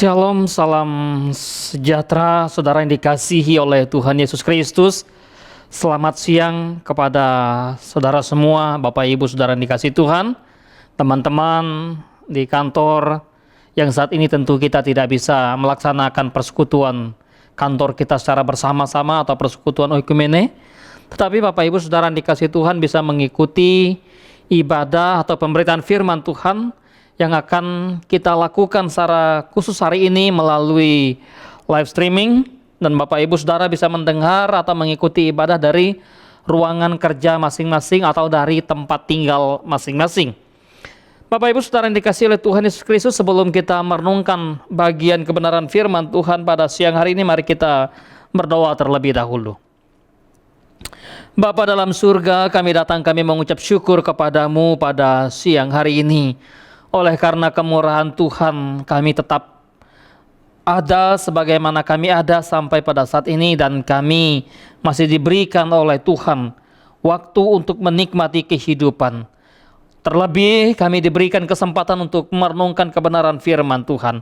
Shalom, salam sejahtera saudara yang dikasihi oleh Tuhan Yesus Kristus. Selamat siang kepada saudara semua, Bapak Ibu saudara yang dikasihi Tuhan, teman-teman di kantor yang saat ini tentu kita tidak bisa melaksanakan persekutuan kantor kita secara bersama-sama atau persekutuan oikumene. Tetapi Bapak Ibu saudara yang dikasihi Tuhan bisa mengikuti ibadah atau pemberitaan firman Tuhan yang akan kita lakukan secara khusus hari ini melalui live streaming, dan Bapak Ibu Saudara bisa mendengar atau mengikuti ibadah dari ruangan kerja masing-masing atau dari tempat tinggal masing-masing. Bapak Ibu Saudara yang dikasihi oleh Tuhan Yesus Kristus, sebelum kita merenungkan bagian kebenaran firman Tuhan pada siang hari ini, mari kita berdoa terlebih dahulu. Bapa dalam surga, kami mengucap syukur kepadamu pada siang hari ini. Oleh karena kemurahan Tuhan, kami tetap ada sebagaimana kami ada sampai pada saat ini, dan kami masih diberikan oleh Tuhan waktu untuk menikmati kehidupan. Terlebih kami diberikan kesempatan untuk merenungkan kebenaran firman Tuhan.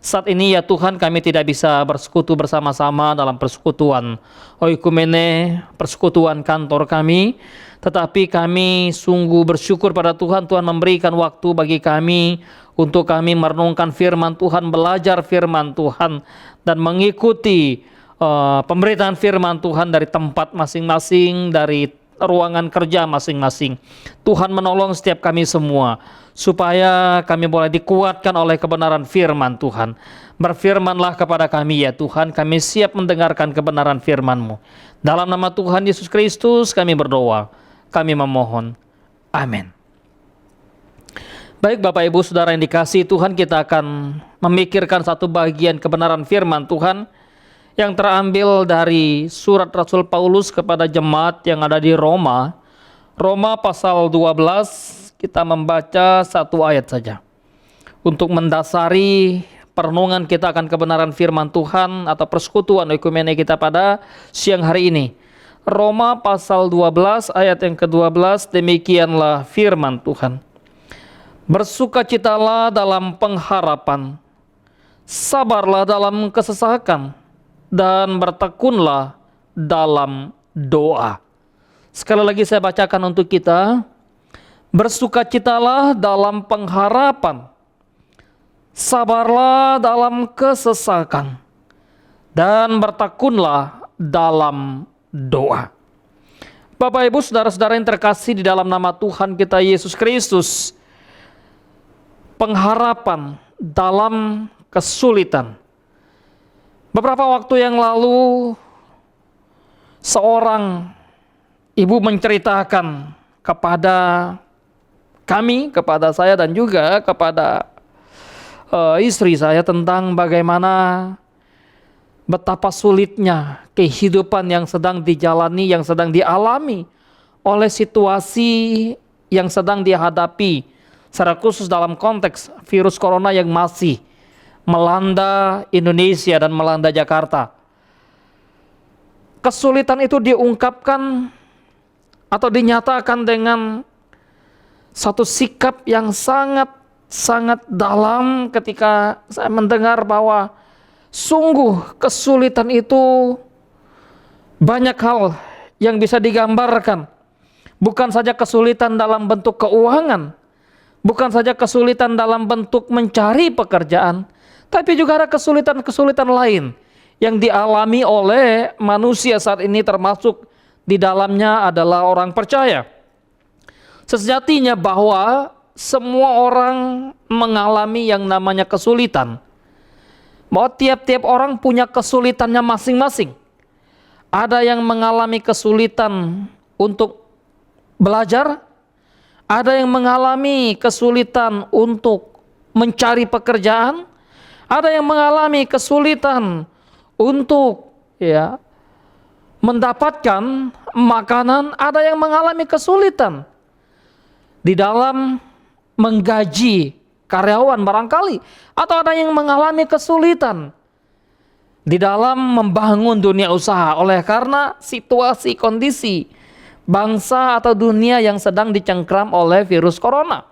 Saat ini ya Tuhan, kami tidak bisa bersekutu bersama-sama dalam persekutuan oikumene, persekutuan kantor kami, tetapi kami sungguh bersyukur pada Tuhan. Tuhan memberikan waktu bagi kami untuk kami merenungkan firman Tuhan, belajar firman Tuhan, dan mengikuti pemberitaan firman Tuhan dari tempat masing-masing, dari ruangan kerja masing-masing. Tuhan menolong setiap kami semua supaya kami boleh dikuatkan oleh kebenaran firman Tuhan. Berfirmanlah kepada kami ya Tuhan, kami siap mendengarkan kebenaran firman-Mu. Dalam nama Tuhan Yesus Kristus kami berdoa, kami memohon. Amin. Baik Bapak Ibu Saudara yang dikasihi Tuhan, kita akan memikirkan satu bagian kebenaran firman Tuhan yang terambil dari surat Rasul Paulus kepada jemaat yang ada di Roma. Roma pasal 12, kita membaca satu ayat saja untuk mendasari perenungan kita akan kebenaran firman Tuhan atau persekutuan oikumene kita pada siang hari ini. Roma pasal 12 ayat yang ke-12, demikianlah firman Tuhan. Bersukacitalah dalam pengharapan, sabarlah dalam kesesakan, dan bertekunlah dalam doa. Sekali lagi saya bacakan untuk kita. Bersukacitalah dalam pengharapan, sabarlah dalam kesesakan, dan bertekunlah dalam doa. Bapak Ibu saudara-saudara yang terkasih di dalam nama Tuhan kita Yesus Kristus, pengharapan dalam kesulitan. Beberapa waktu yang lalu seorang ibu menceritakan kepada kami, kepada saya, dan juga kepada istri saya tentang bagaimana betapa sulitnya kehidupan yang sedang dijalani, yang sedang dialami oleh situasi yang sedang dihadapi, secara khusus dalam konteks virus corona yang masih melanda Indonesia dan melanda Jakarta. Kesulitan itu diungkapkan atau dinyatakan dengan satu sikap yang sangat dalam ketika saya mendengar bahwa sungguh kesulitan itu banyak hal yang bisa digambarkan. Bukan saja kesulitan dalam bentuk keuangan, bukan saja kesulitan dalam bentuk mencari pekerjaan, tapi juga ada kesulitan-kesulitan lain yang dialami oleh manusia saat ini, termasuk di dalamnya adalah orang percaya. Sejatinya bahwa semua orang mengalami yang namanya kesulitan. Bahwa tiap-tiap orang punya kesulitannya masing-masing. Ada yang mengalami kesulitan untuk belajar, ada yang mengalami kesulitan untuk mencari pekerjaan, ada yang mengalami kesulitan untuk mendapatkan makanan, ada yang mengalami kesulitan di dalam menggaji karyawan barangkali, atau ada yang mengalami kesulitan di dalam membangun dunia usaha oleh karena situasi kondisi bangsa atau dunia yang sedang dicengkram oleh virus corona.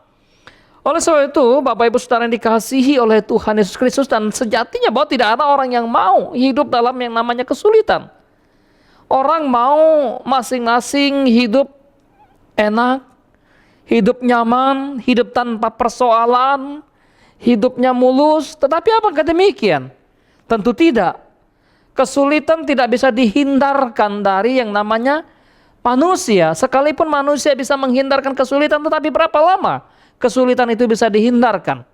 Oleh sebab itu, Bapak Ibu Saudara yang dikasihi oleh Tuhan Yesus Kristus, dan sejatinya bahwa tidak ada orang yang mau hidup dalam yang namanya kesulitan. Orang mau masing-masing hidup enak, hidup nyaman, hidup tanpa persoalan, hidupnya mulus. Tetapi apakah demikian? Tentu tidak. Kesulitan tidak bisa dihindarkan dari yang namanya manusia. Sekalipun manusia bisa menghindarkan kesulitan, tetapi berapa lama kesulitan itu bisa dihindarkan?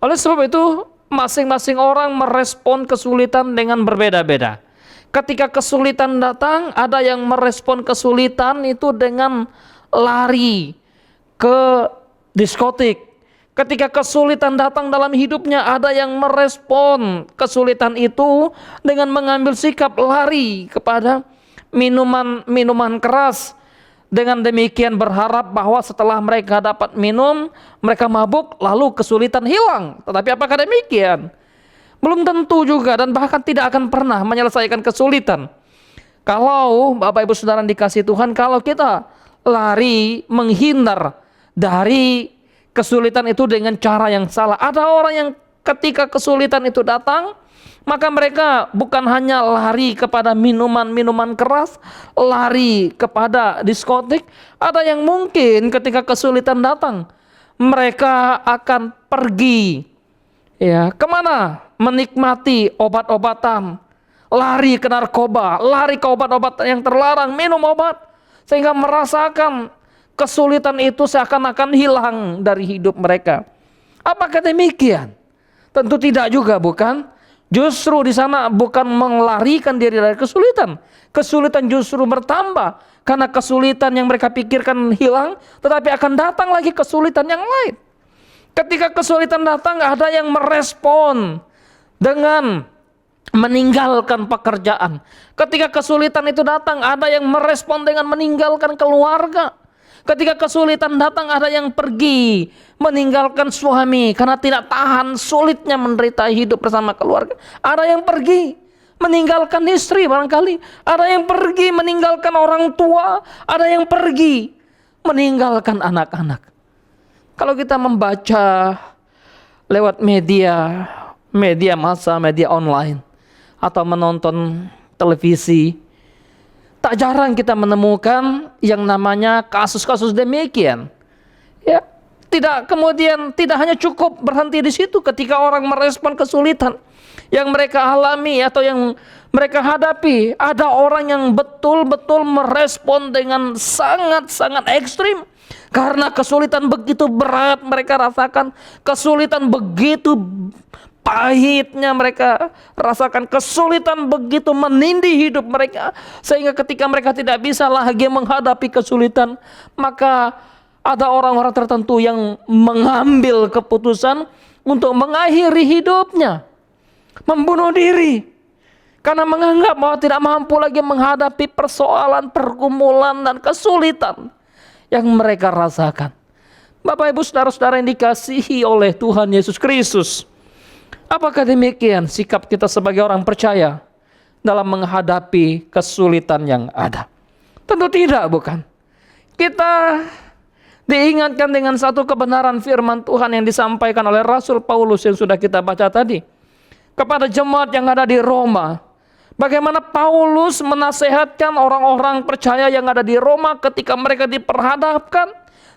Oleh sebab itu, masing-masing orang merespon kesulitan dengan berbeda-beda. Ketika kesulitan datang, ada yang merespon kesulitan itu dengan lari ke diskotik. Ketika kesulitan datang dalam hidupnya, ada yang merespon kesulitan itu dengan mengambil sikap lari kepada minuman keras. Dengan demikian berharap bahwa setelah mereka dapat minum, mereka mabuk, lalu kesulitan hilang. Tetapi apakah demikian? Belum tentu juga, dan bahkan tidak akan pernah menyelesaikan kesulitan. Kalau Bapak Ibu Saudara dikasih Tuhan, kalau kita lari menghindar dari kesulitan itu dengan cara yang salah. Ada orang yang ketika kesulitan itu datang, maka mereka bukan hanya lari kepada minuman-minuman keras, lari kepada diskotik. Ada yang mungkin ketika kesulitan datang, mereka akan pergi kemana? Menikmati obat-obatan, lari ke narkoba, lari ke obat-obatan yang terlarang, minum obat, sehingga merasakan kesulitan itu seakan-akan hilang dari hidup mereka. Apakah demikian? Tentu tidak juga, bukan? Justru di sana bukan melarikan diri dari kesulitan. Kesulitan justru bertambah karena kesulitan yang mereka pikirkan hilang, tetapi akan datang lagi kesulitan yang lain. Ketika kesulitan datang, ada yang merespon dengan meninggalkan pekerjaan. Ketika kesulitan itu datang, ada yang merespon dengan meninggalkan keluarga. Ketika kesulitan datang, ada yang pergi meninggalkan suami karena tidak tahan sulitnya menderita hidup bersama keluarga. Ada yang pergi meninggalkan istri barangkali. Ada yang pergi meninggalkan orang tua. Ada yang pergi meninggalkan anak-anak. Kalau kita membaca lewat media massa, media online, atau menonton televisi, tak jarang kita menemukan yang namanya kasus-kasus demikian. Tidak hanya cukup berhenti di situ. Ketika orang merespon kesulitan yang mereka alami atau yang mereka hadapi, ada orang yang betul-betul merespon dengan sangat-sangat ekstrim. Karena kesulitan begitu berat mereka rasakan, kesulitan begitu pahitnya mereka rasakan, kesulitan begitu menindih hidup mereka, sehingga ketika mereka tidak bisa lagi menghadapi kesulitan, maka ada orang-orang tertentu yang mengambil keputusan untuk mengakhiri hidupnya, membunuh diri, karena menganggap bahwa tidak mampu lagi menghadapi persoalan, pergumulan, dan kesulitan yang mereka rasakan. Bapak Ibu Saudara-saudara yang dikasihi oleh Tuhan Yesus Kristus, apakah demikian sikap kita sebagai orang percaya dalam menghadapi kesulitan yang ada? Tentu tidak, bukan? Kita diingatkan dengan satu kebenaran firman Tuhan yang disampaikan oleh Rasul Paulus yang sudah kita baca tadi kepada jemaat yang ada di Roma. Bagaimana Paulus menasehatkan orang-orang percaya yang ada di Roma ketika mereka diperhadapkan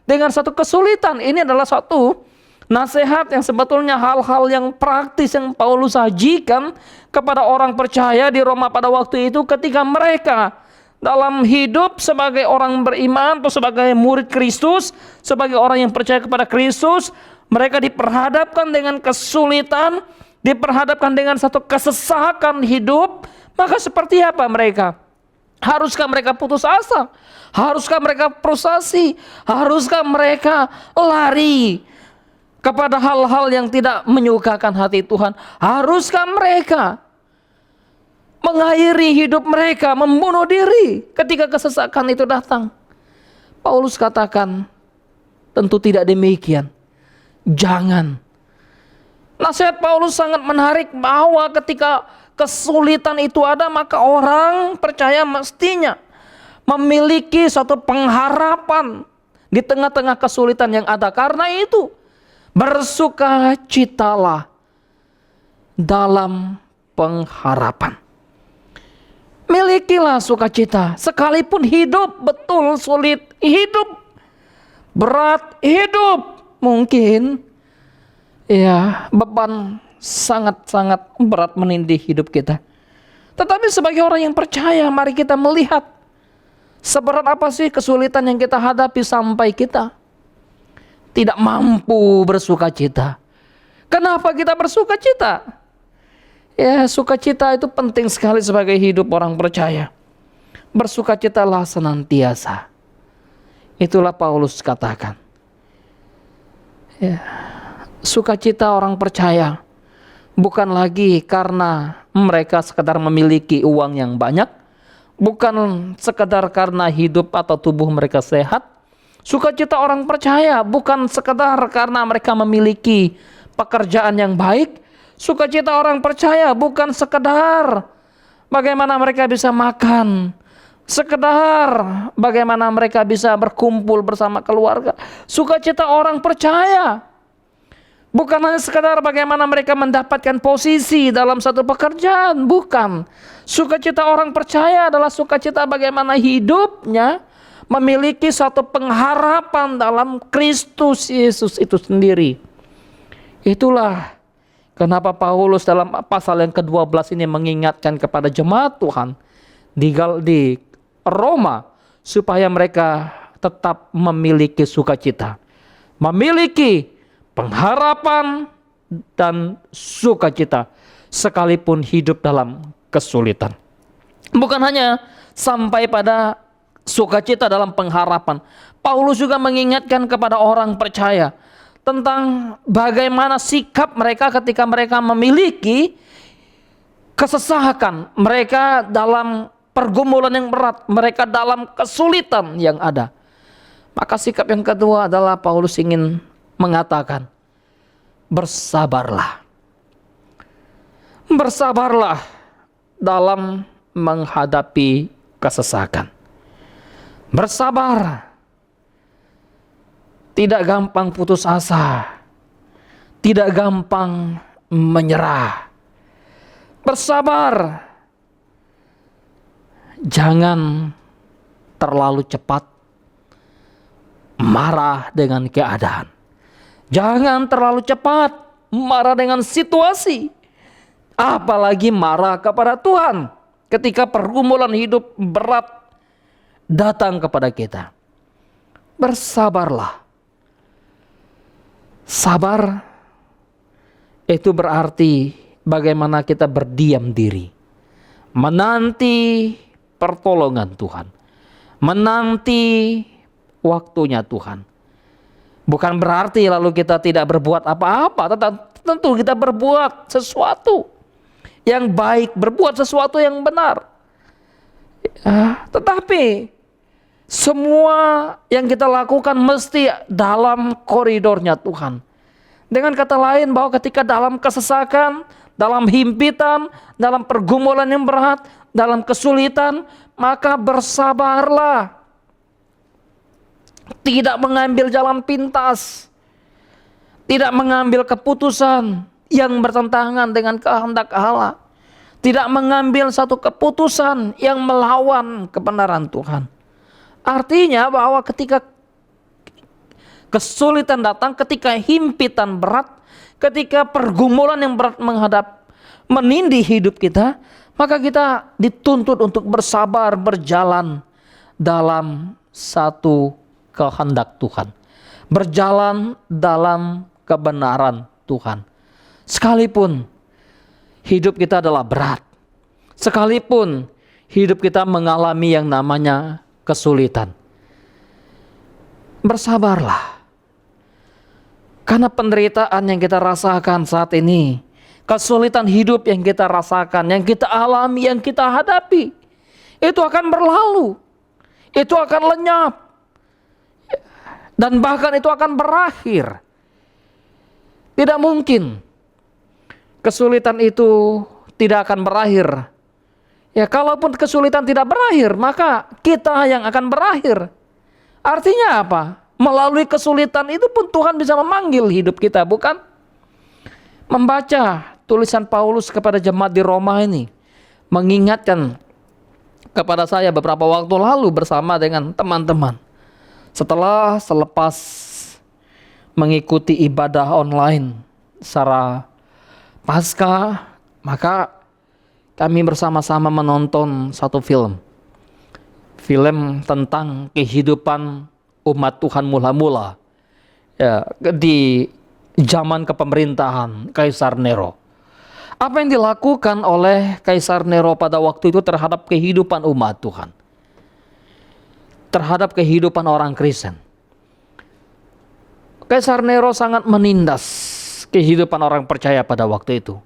dengan satu kesulitan. Ini adalah satu nasihat yang sebetulnya hal-hal yang praktis yang Paulus sajikan kepada orang percaya di Roma pada waktu itu ketika mereka dalam hidup sebagai orang beriman atau sebagai murid Kristus, sebagai orang yang percaya kepada Kristus, mereka diperhadapkan dengan kesulitan, diperhadapkan dengan satu kesesakan hidup. Maka seperti apa mereka? Haruskah mereka putus asa? Haruskah mereka frustasi? Haruskah mereka lari kepada hal-hal yang tidak menyukakan hati Tuhan? Haruskah mereka mengakhiri hidup mereka, membunuh diri ketika kesesakan itu datang? Paulus katakan, tentu tidak demikian. Jangan. Nasihat Paulus sangat menarik bahwa ketika kesulitan itu ada, maka orang percaya mestinya memiliki suatu pengharapan di tengah-tengah kesulitan yang ada. Karena itu, Bersukacitalah dalam pengharapan. Milikilah sukacita, sekalipun hidup betul sulit, hidup berat, hidup mungkin ya beban sangat-sangat berat menindih hidup kita. Tetapi sebagai orang yang percaya, mari kita melihat seberat apa sih kesulitan yang kita hadapi sampai kita tidak mampu bersukacita. Kenapa kita bersukacita? Ya, sukacita itu penting sekali sebagai hidup orang percaya. Bersukacitalah senantiasa. Itulah Paulus katakan. Ya, sukacita orang percaya bukan lagi karena mereka sekadar memiliki uang yang banyak, bukan sekadar karena hidup atau tubuh mereka sehat. Sukacita orang percaya bukan sekadar karena mereka memiliki pekerjaan yang baik. Sukacita orang percaya bukan sekedar bagaimana mereka bisa makan, sekedar bagaimana mereka bisa berkumpul bersama keluarga. Sukacita orang percaya bukan hanya sekedar bagaimana mereka mendapatkan posisi dalam satu pekerjaan, bukan. Sukacita orang percaya adalah sukacita bagaimana hidupnya memiliki satu pengharapan dalam Kristus Yesus itu sendiri. Itulah kenapa Paulus dalam pasal yang ke-12 ini mengingatkan kepada jemaat Tuhan di Roma supaya mereka tetap memiliki sukacita, memiliki pengharapan dan sukacita sekalipun hidup dalam kesulitan. Bukan hanya sampai pada sukacita dalam pengharapan, Paulus juga mengingatkan kepada orang percaya tentang bagaimana sikap mereka ketika mereka memiliki kesesakan, mereka dalam pergumulan yang berat, mereka dalam kesulitan yang ada. Maka sikap yang kedua adalah Paulus ingin mengatakan, bersabarlah. Bersabarlah dalam menghadapi kesesakan. Bersabar. Tidak gampang putus asa, tidak gampang menyerah. Bersabar, jangan terlalu cepat marah dengan keadaan. Jangan terlalu cepat marah dengan situasi, apalagi marah kepada Tuhan ketika pergumulan hidup berat datang kepada kita. Bersabarlah. Sabar itu berarti bagaimana kita berdiam diri, menanti pertolongan Tuhan, menanti waktunya Tuhan. Bukan berarti lalu kita tidak berbuat apa-apa, tetapi tentu kita berbuat sesuatu yang baik, berbuat sesuatu yang benar. Tetapi semua yang kita lakukan mesti dalam koridornya Tuhan. Dengan kata lain bahwa ketika dalam kesesakan, dalam himpitan, dalam pergumulan yang berat, dalam kesulitan, maka bersabarlah. Tidak mengambil jalan pintas, tidak mengambil keputusan yang bertentangan dengan kehendak Allah, tidak mengambil satu keputusan yang melawan kebenaran Tuhan. Artinya bahwa ketika kesulitan datang, ketika himpitan berat, ketika pergumulan yang berat menindih hidup kita, maka kita dituntut untuk bersabar, berjalan dalam satu kehendak Tuhan, berjalan dalam kebenaran Tuhan. Sekalipun hidup kita adalah berat, sekalipun hidup kita mengalami yang namanya kesulitan, bersabarlah. Karena penderitaan yang kita rasakan saat ini, kesulitan hidup yang kita rasakan, yang kita alami, yang kita hadapi, itu akan berlalu, itu akan lenyap, dan bahkan itu akan berakhir. Tidak mungkin kesulitan itu tidak akan berakhir. Ya, kalaupun kesulitan tidak berakhir, maka kita yang akan berakhir. Artinya apa? Melalui kesulitan itu pun Tuhan bisa memanggil hidup kita, bukan? Membaca tulisan Paulus kepada jemaat di Roma ini mengingatkan kepada saya beberapa waktu lalu bersama dengan teman-teman. Selepas mengikuti ibadah online secara Paskah, maka kami bersama-sama menonton satu film tentang kehidupan umat Tuhan mula-mula ya, di zaman kepemerintahan Kaisar Nero. Apa yang dilakukan oleh Kaisar Nero pada waktu itu terhadap kehidupan umat Tuhan, terhadap kehidupan orang Kristen. Kaisar Nero sangat menindas kehidupan orang percaya pada waktu itu.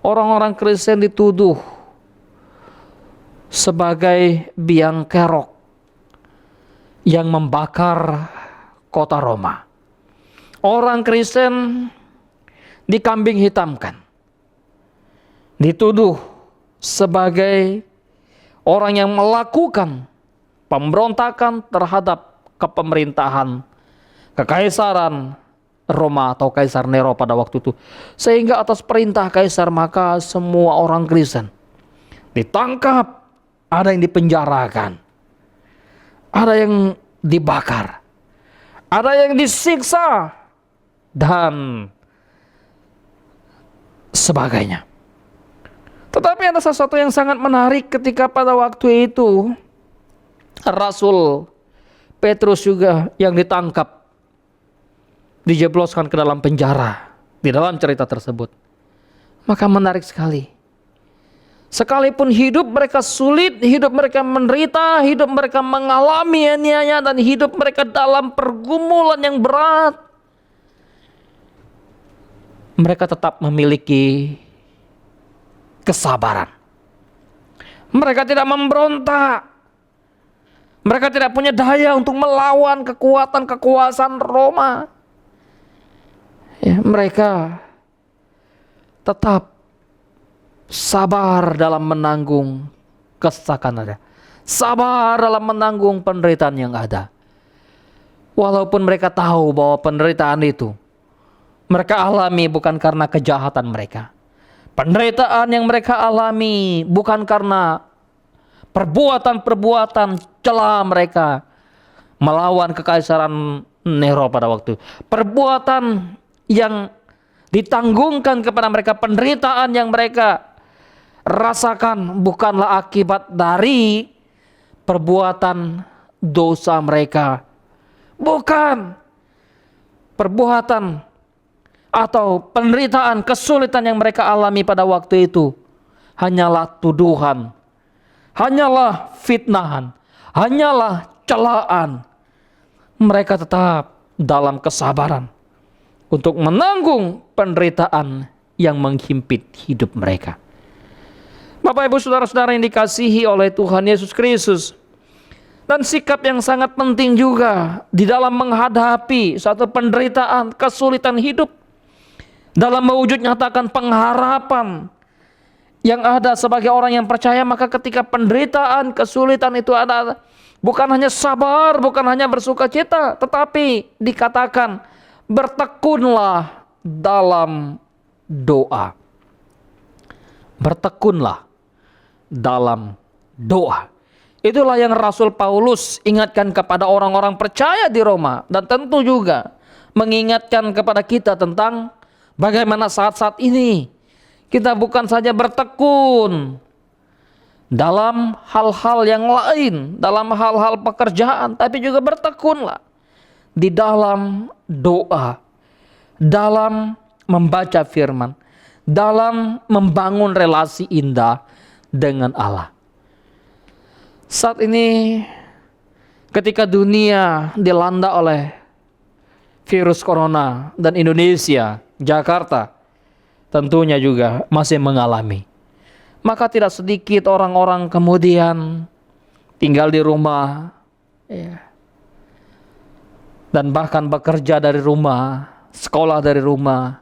Orang-orang Kristen dituduh sebagai biang kerok yang membakar kota Roma. Orang Kristen dikambing hitamkan, dituduh sebagai orang yang melakukan pemberontakan terhadap kepemerintahan kekaisaran Roma atau Kaisar Nero pada waktu itu. Sehingga atas perintah Kaisar maka semua orang Kristen ditangkap, ada yang dipenjarakan, ada yang dibakar, ada yang disiksa, dan sebagainya. Tetapi ada sesuatu yang sangat menarik ketika pada waktu itu Rasul Petrus juga yang ditangkap, dijebloskan ke dalam penjara di dalam cerita tersebut. Maka menarik sekali. Sekalipun hidup mereka sulit, hidup mereka menderita, hidup mereka mengalami aniaya, dan hidup mereka dalam pergumulan yang berat, mereka tetap memiliki kesabaran. Mereka tidak memberontak. Mereka tidak punya daya untuk melawan kekuatan kekuasaan Roma. Ya, mereka tetap sabar dalam menanggung kesesakan ada, sabar dalam menanggung penderitaan yang ada. Walaupun mereka tahu bahwa penderitaan itu mereka alami bukan karena kejahatan mereka. Penderitaan yang mereka alami bukan karena perbuatan-perbuatan cela mereka melawan kekaisaran Nero pada waktu itu. Perbuatan yang ditanggungkan kepada mereka, penderitaan yang mereka rasakan bukanlah akibat dari perbuatan dosa mereka. Bukan. Perbuatan atau penderitaan, kesulitan yang mereka alami pada waktu itu hanyalah tuduhan, hanyalah fitnahan, hanyalah celaan. Mereka tetap dalam kesabaran untuk menanggung penderitaan yang menghimpit hidup mereka. Bapak Ibu Saudara-saudara yang dikasihi oleh Tuhan Yesus Kristus, dan sikap yang sangat penting juga di dalam menghadapi suatu penderitaan, kesulitan hidup, dalam mewujud nyatakan pengharapan yang ada sebagai orang yang percaya. Maka ketika penderitaan, kesulitan itu ada, bukan hanya sabar, bukan hanya bersuka cita, tetapi dikatakan bertekunlah dalam doa. Bertekunlah dalam doa. Itulah yang Rasul Paulus ingatkan kepada orang-orang percaya di Roma, dan tentu juga mengingatkan kepada kita tentang bagaimana saat-saat ini kita bukan saja bertekun dalam hal-hal yang lain, dalam hal-hal pekerjaan, tapi juga bertekunlah di dalam doa, dalam membaca firman, dalam membangun relasi indah dengan Allah. Saat ini ketika dunia dilanda oleh virus corona dan Indonesia, Jakarta tentunya juga masih mengalami, maka tidak sedikit orang-orang kemudian tinggal di rumah, ya, dan bahkan bekerja dari rumah, sekolah dari rumah.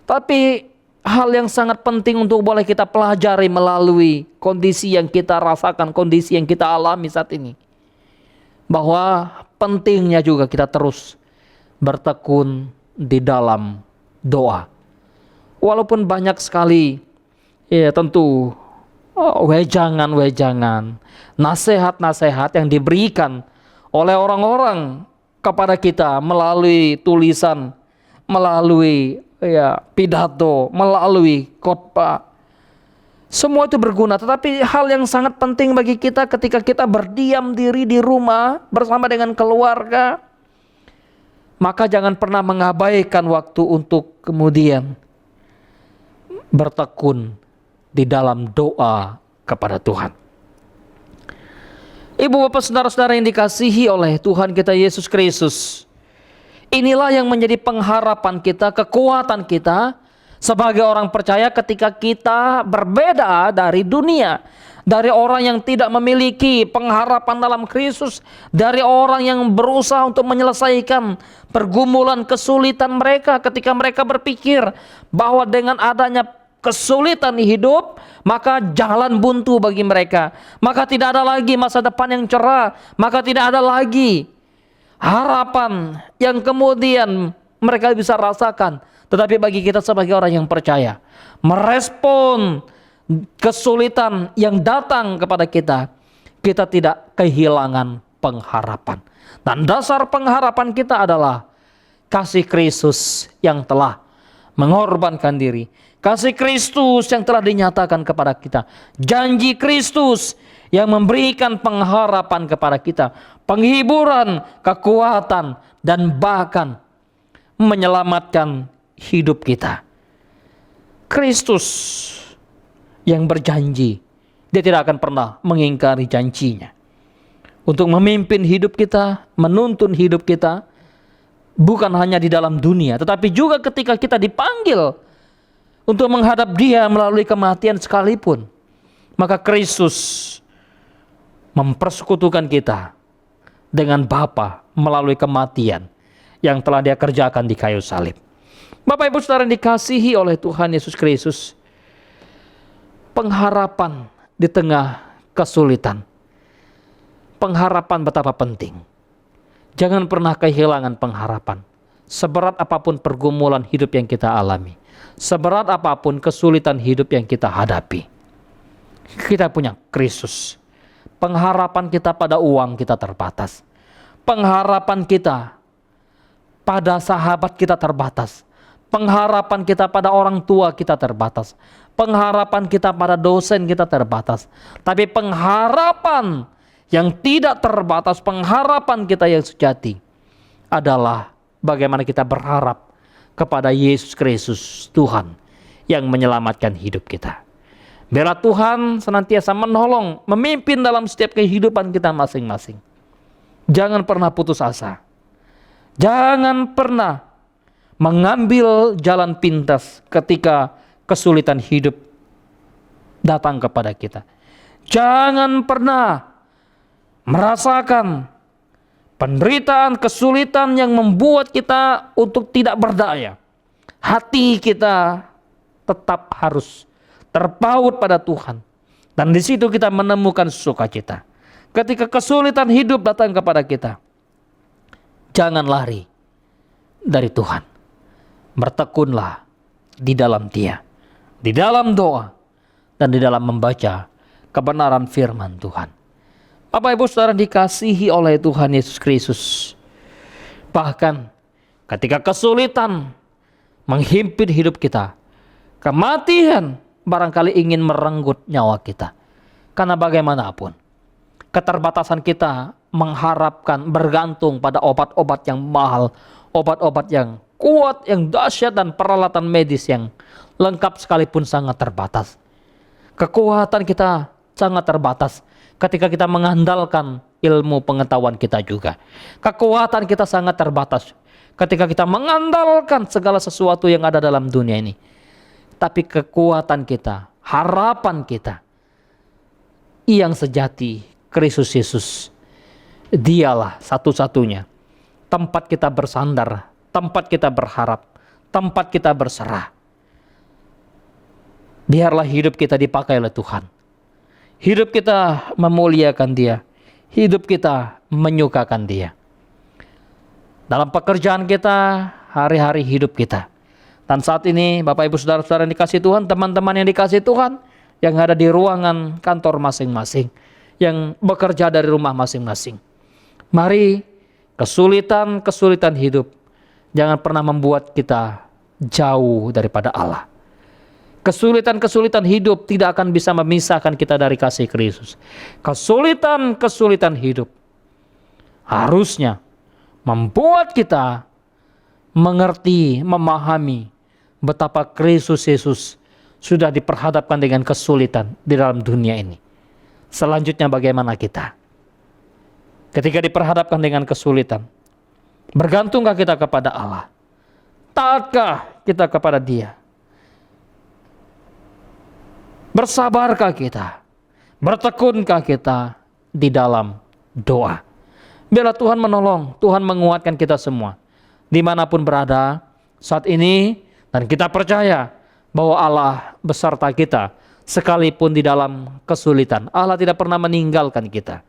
Tapi hal yang sangat penting untuk boleh kita pelajari melalui kondisi yang kita rasakan, kondisi yang kita alami saat ini, bahwa pentingnya juga kita terus bertekun di dalam doa. Walaupun banyak sekali ya tentu wejangan-wejangan, nasihat-nasihat yang diberikan oleh orang-orang kepada kita melalui tulisan, melalui pidato, melalui khotbah. Semua itu berguna, tetapi hal yang sangat penting bagi kita ketika kita berdiam diri di rumah bersama dengan keluarga, maka jangan pernah mengabaikan waktu untuk kemudian bertekun di dalam doa kepada Tuhan. Ibu bapak saudara-saudara yang dikasihi oleh Tuhan kita Yesus Kristus, inilah yang menjadi pengharapan kita, kekuatan kita sebagai orang percaya ketika kita berbeda dari dunia, dari orang yang tidak memiliki pengharapan dalam Kristus, dari orang yang berusaha untuk menyelesaikan pergumulan kesulitan mereka ketika mereka berpikir bahwa dengan adanya kesulitan di hidup, maka jalan buntu bagi mereka, maka tidak ada lagi masa depan yang cerah, maka tidak ada lagi harapan yang kemudian mereka bisa rasakan. Tetapi bagi kita sebagai orang yang percaya, merespon kesulitan yang datang kepada kita, kita tidak kehilangan pengharapan. Dan dasar pengharapan kita adalah kasih Kristus yang telah mengorbankan diri, kasih Kristus yang telah dinyatakan kepada kita, janji Kristus yang memberikan pengharapan kepada kita, penghiburan, kekuatan, dan bahkan menyelamatkan hidup kita. Kristus yang berjanji, dia tidak akan pernah mengingkari janjinya untuk memimpin hidup kita, menuntun hidup kita, bukan hanya di dalam dunia, tetapi juga ketika kita dipanggil untuk menghadap Dia melalui kematian sekalipun. Maka Kristus mempersekutukan kita dengan Bapa melalui kematian yang telah Dia kerjakan di kayu salib. Bapak Ibu Saudara yang dikasihi oleh Tuhan Yesus Kristus, pengharapan di tengah kesulitan, pengharapan betapa penting. Jangan pernah kehilangan pengharapan. Seberat apapun pergumulan hidup yang kita alami, seberat apapun kesulitan hidup yang kita hadapi, kita punya Kristus. Pengharapan kita pada uang kita terbatas, pengharapan kita pada sahabat kita terbatas, pengharapan kita pada orang tua kita terbatas, pengharapan kita pada dosen kita terbatas. Tapi pengharapan yang tidak terbatas, pengharapan kita yang sejati adalah bagaimana kita berharap kepada Yesus Kristus, Tuhan yang menyelamatkan hidup kita. Biarlah Tuhan senantiasa menolong, memimpin dalam setiap kehidupan kita masing-masing. Jangan pernah putus asa. Jangan pernah mengambil jalan pintas ketika kesulitan hidup datang kepada kita. Jangan pernah merasakan penderitaan, kesulitan yang membuat kita untuk tidak berdaya. Hati kita tetap harus terpaut pada Tuhan. Dan di situ kita menemukan sukacita. Ketika kesulitan hidup datang kepada kita, jangan lari dari Tuhan. Bertekunlah di dalam Dia, di dalam doa, dan di dalam membaca kebenaran firman Tuhan. Bapak Ibu Saudara dikasihi oleh Tuhan Yesus Kristus. Bahkan ketika kesulitan menghimpit hidup kita, kematian barangkali ingin merenggut nyawa kita. Karena bagaimanapun, keterbatasan kita mengharapkan, bergantung pada obat-obat yang mahal, obat-obat yang kuat, yang dahsyat, dan peralatan medis yang lengkap sekalipun sangat terbatas. Kekuatan kita sangat terbatas ketika kita mengandalkan ilmu pengetahuan kita juga. Kekuatan kita sangat terbatas ketika kita mengandalkan segala sesuatu yang ada dalam dunia ini. Tapi kekuatan kita, harapan kita yang sejati, Kristus Yesus. Dialah satu-satunya tempat kita bersandar, tempat kita berharap, tempat kita berserah. Biarlah hidup kita dipakai oleh Tuhan. Hidup kita memuliakan Dia. Hidup kita menyukakan Dia. dalam pekerjaan kita, hari-hari hidup kita. Dan saat ini Bapak Ibu Saudara-saudara yang dikasihi Tuhan, teman-teman yang dikasihi Tuhan, yang ada di ruangan kantor masing-masing, yang bekerja dari rumah masing-masing. Mari kesulitan-kesulitan hidup jangan pernah membuat kita jauh daripada Allah. Kesulitan-kesulitan hidup tidak akan bisa memisahkan kita dari kasih Kristus. Kesulitan-kesulitan hidup harusnya membuat kita mengerti, memahami betapa Kristus Yesus sudah diperhadapkan dengan kesulitan di dalam dunia ini. Selanjutnya bagaimana kita? Ketika diperhadapkan dengan kesulitan, bergantungkah kita kepada Allah? Taatkah kita kepada Dia? Bersabarkah kita? Bertekunkah kita di dalam doa? Biarlah Tuhan menolong, Tuhan menguatkan kita semua dimanapun berada saat ini, dan kita percaya bahwa Allah beserta kita sekalipun di dalam kesulitan. Allah tidak pernah meninggalkan kita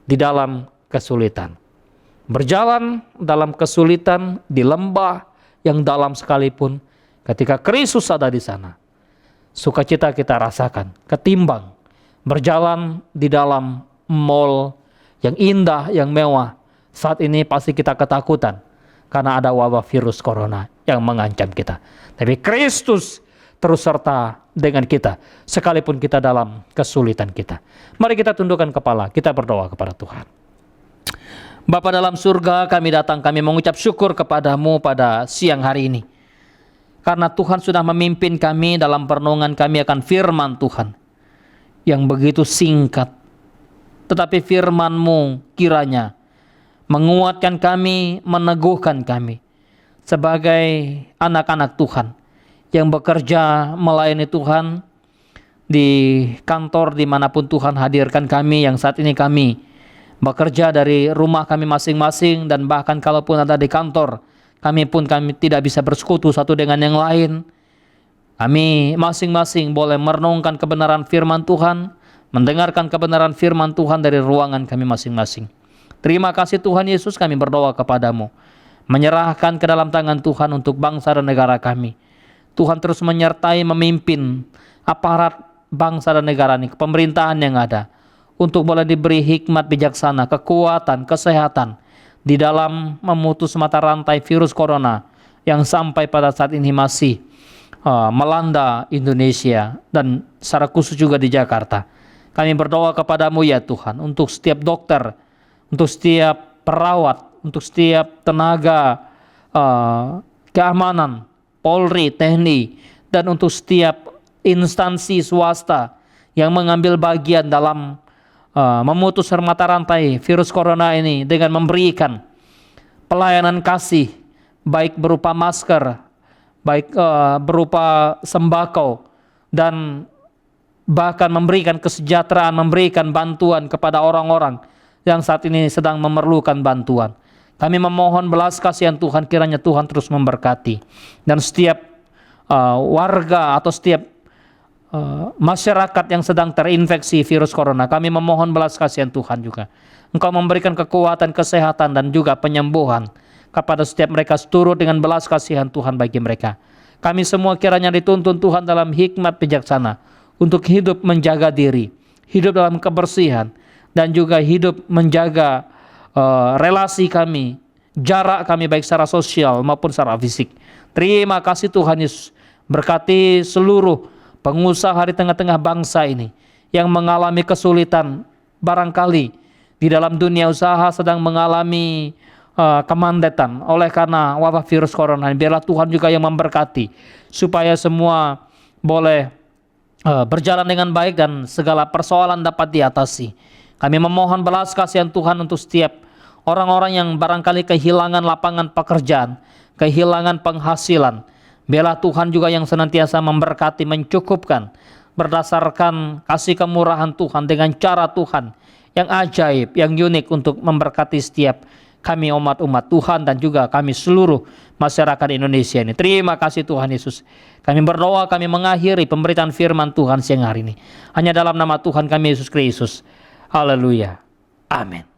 di dalam kesulitan. Berjalan dalam kesulitan di lembah yang dalam sekalipun, ketika Kristus ada di sana, sukacita kita rasakan ketimbang berjalan di dalam mall yang indah, yang mewah. Saat ini pasti kita ketakutan karena ada wabah virus corona yang mengancam kita. Tapi Kristus terus serta dengan kita sekalipun kita dalam kesulitan kita. Mari kita tundukkan kepala, kita berdoa kepada Tuhan. Bapa dalam surga, kami datang, kami mengucap syukur kepadamu pada siang hari ini. Karena Tuhan sudah memimpin kami dalam perenungan kami akan firman Tuhan yang begitu singkat. Tetapi firman-Mu kiranya menguatkan kami, meneguhkan kami sebagai anak-anak Tuhan yang bekerja melayani Tuhan di kantor dimanapun Tuhan hadirkan kami, yang saat ini kami bekerja dari rumah kami masing-masing, dan bahkan kalaupun ada di kantor, kami tidak bisa bersekutu satu dengan yang lain. Kami masing-masing boleh merenungkan kebenaran firman Tuhan, mendengarkan kebenaran firman Tuhan dari ruangan kami masing-masing. Terima kasih Tuhan Yesus, kami berdoa kepadamu, menyerahkan ke dalam tangan Tuhan untuk bangsa dan negara kami. Tuhan terus menyertai, memimpin aparat bangsa dan negara ini, pemerintahan yang ada, untuk boleh diberi hikmat bijaksana, kekuatan, kesehatan di dalam memutus mata rantai virus corona yang sampai pada saat ini masih melanda Indonesia dan secara khusus juga di Jakarta. Kami berdoa kepadamu ya Tuhan, untuk setiap dokter, untuk setiap perawat, untuk setiap tenaga keamanan, Polri, TNI, dan untuk setiap instansi swasta yang mengambil bagian dalam memutus mata rantai virus corona ini dengan memberikan pelayanan kasih, baik berupa masker, baik berupa sembako, dan bahkan memberikan kesejahteraan, memberikan bantuan kepada orang-orang yang saat ini sedang memerlukan bantuan. Kami memohon belas kasihan Tuhan, kiranya Tuhan terus memberkati, dan setiap warga atau setiap masyarakat yang sedang terinfeksi virus corona, kami memohon belas kasihan Tuhan juga. Engkau memberikan kekuatan, kesehatan, dan juga penyembuhan kepada setiap mereka, seturut dengan belas kasihan Tuhan bagi mereka. Kami semua kiranya dituntun Tuhan dalam hikmat bijaksana untuk hidup menjaga diri, hidup dalam kebersihan, dan juga hidup menjaga relasi kami, jarak kami baik secara sosial maupun secara fisik. Terima kasih Tuhan Yesus, berkati seluruh pengusaha di tengah-tengah bangsa ini yang mengalami kesulitan, barangkali di dalam dunia usaha sedang mengalami kemandetan oleh karena wabah virus corona. Biarlah Tuhan juga yang memberkati supaya semua boleh berjalan dengan baik dan segala persoalan dapat diatasi. Kami memohon belas kasihan Tuhan untuk setiap orang-orang yang barangkali kehilangan lapangan pekerjaan, kehilangan penghasilan. Biarlah Tuhan juga yang senantiasa memberkati, mencukupkan berdasarkan kasih kemurahan Tuhan dengan cara Tuhan yang ajaib, yang unik untuk memberkati setiap kami umat-umat Tuhan dan juga kami seluruh masyarakat Indonesia ini. Terima kasih Tuhan Yesus. Kami berdoa, kami mengakhiri pemberitaan firman Tuhan siang hari ini hanya dalam nama Tuhan kami Yesus Kristus. Haleluya. Amin.